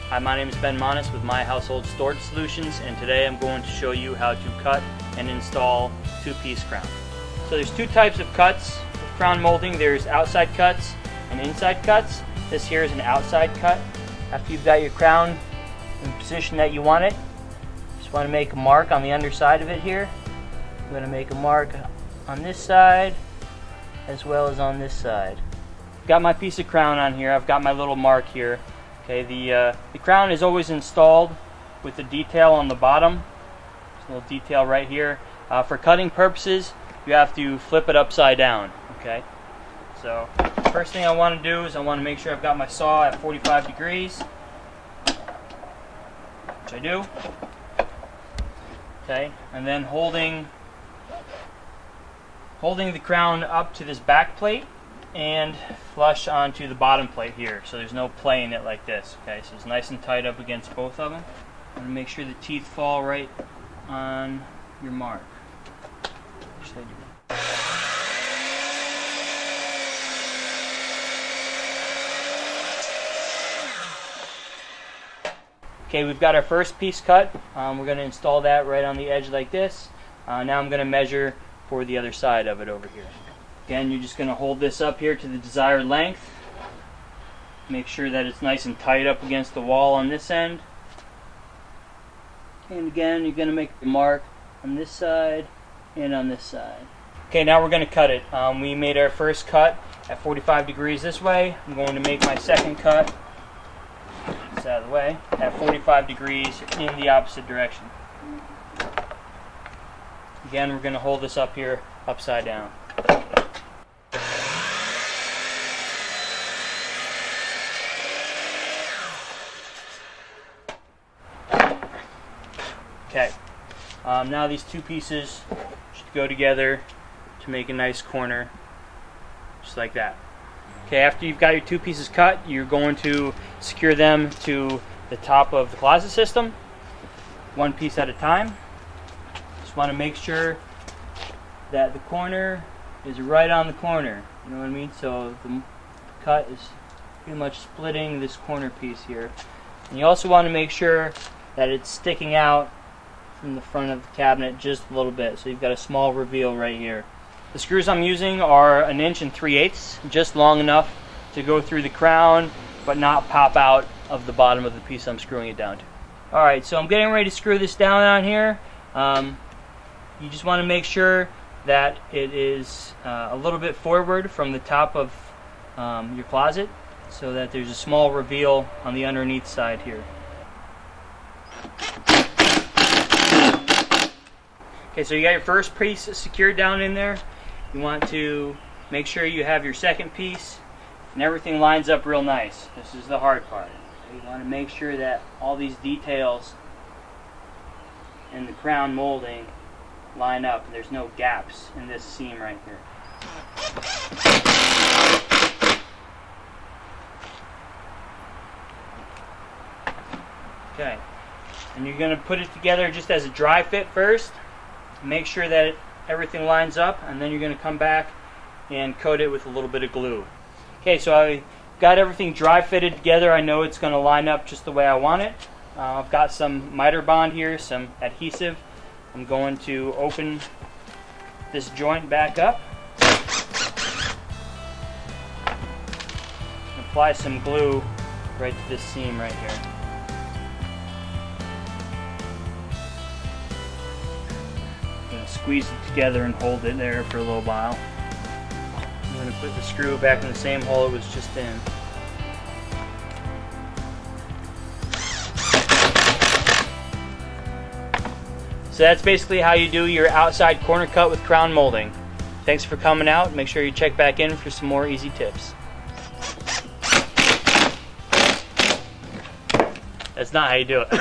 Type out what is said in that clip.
Hi, my name is Ben Monis with My Household Storage Solutions, and today I'm going to show you how to cut and install two-piece crown. So there's two types of cuts with crown molding. There's outside cuts and inside cuts. This here is an outside cut. After you've got your crown in the position that you want it, just want to make a mark on the underside of it here. I'm going to make a mark on this side as well as on this side. I've got my piece of crown on here. I've got my little mark here. Okay, the crown is always installed with the detail on the bottom. There's a little detail right here. For cutting purposes, you have to flip it upside down. Okay, so first thing I want to do is I want to make sure I've got my saw at 45 degrees, which I do. Okay, and then holding the crown up to this back plate and flush onto the bottom plate here, so there's no play in it like this. Okay, so it's nice and tight up against both of them. I'm going to make sure the teeth fall right on your mark. Which they do. Okay, we've got our first piece cut. We're going to install that right on the edge like this. Now I'm going to measure for the other side of it over here. Again, you're just going to hold this up here to the desired length. Make sure that it's nice and tight up against the wall on this end. And again, you're going to make a mark on this side and on this side. Okay, now we're going to cut it. We made our first cut at 45 degrees this way. I'm going to make my second cut, this out of the way, at 45 degrees in the opposite direction. Again, we're going to hold this up here upside down. Okay, now these two pieces should go together to make a nice corner, just like that. Okay, after you've got your two pieces cut, you're going to secure them to the top of the closet system, one piece at a time. Just want to make sure that the corner is right on the corner, you know what I mean? So the cut is pretty much splitting this corner piece here. And you also want to make sure that it's sticking out from the front of the cabinet just a little bit, so you've got a small reveal right here. The screws I'm using are 1 3/8 inches, just long enough to go through the crown but not pop out of the bottom of the piece I'm screwing it down to. Alright, so I'm getting ready to screw this down on here. You just want to make sure that it is a little bit forward from the top of your closet, so that there's a small reveal on the underneath side here. Okay, so you got your first piece secured down in there. You want to make sure you have your second piece and everything lines up real nice. This is the hard part. So you want to make sure that all these details in the crown molding line up and there's no gaps in this seam right here. Okay, and you're going to put it together just as a dry fit first. Make sure that everything lines up, and then you're going to come back and coat it with a little bit of glue. Okay, so I got everything dry fitted together. I know it's going to line up just the way I want it. I've got some miter bond here, some adhesive. I'm going to open this joint back up. Apply some glue right to this seam right here. Squeeze it together and hold it there for a little while. I'm going to put the screw back in the same hole it was just in. So that's basically how you do your outside corner cut with crown molding. Thanks for coming out. Make sure you check back in for some more easy tips. That's not how you do it.